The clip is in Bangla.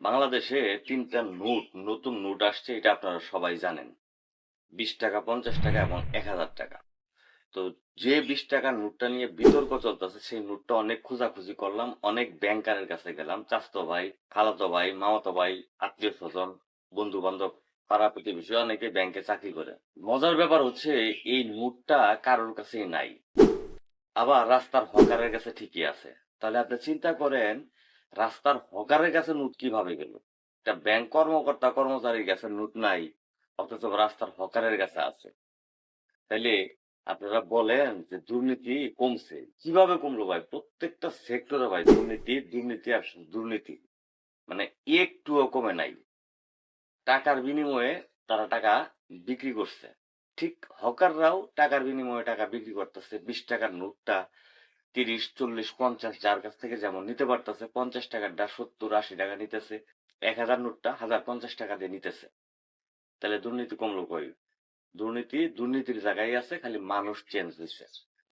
বাংলাদেশে ৩টা নতুন নোট আসছে, এটা আপনারা সবাই জানেন। ২০ টাকা, ৫০ টাকা এবং ১,০০০ টাকা। তো যে ২০ টাকার নোটটা নিয়ে বিতর্ক চলতেছে, সেই নোটটা অনেক খোঁজাখুঁজি করলাম। অনেক ব্যাংকারের কাছে গেলাম। চাচাতো ভাই, খালাতো ভাই, মামাতো ভাই, আত্মীয়স্বজন, বন্ধু-বান্ধব, পাড়া-প্রতিবেশী অনেকে ব্যাংকে চাকরি করে। মজার ব্যাপার হচ্ছে এই নোটটা কারোর কাছেই নাই। আবার রাস্তার হকারের কাছে ঠিকই আছে। তাহলে আপনি চিন্তা করেন, রাস্তার হকারের কাছে নোট কিভাবে গেল? একটা ব্যাংক কর্মকর্তা কর্মচারীর কাছে নোট নাই, অথচ রাস্তার হকারের কাছে আছে। তাইলে আপনারা বলেন যে দুর্নীতি কমছে, কিভাবে কমলো ভাই? প্রত্যেকটা সেক্টরে ভাই দুর্নীতি, দুর্নীতি আর দুর্নীতি। মানে একটুও কমে নাই। টাকার বিনিময়ে তারা টাকা বিক্রি করছে। ঠিক হকাররাও টাকার বিনিময়ে টাকা বিক্রি করতেছে। ২০ টাকার নোটটা ৩০, ৪০, ৫০ যার কাছ থেকে যেমন নিতে পারতেছে, ৫০ টাকারটা ৭০, ৮০ টাকা নিতেছে। ১,০০০ নোটটা ১,০৫০ টাকা দিয়ে নিতেছে। তাহলে দুর্নীতি কমলো কই? দুর্নীতির জায়গায় আছে, খালি মানুষ চেঞ্জ হয়েছে।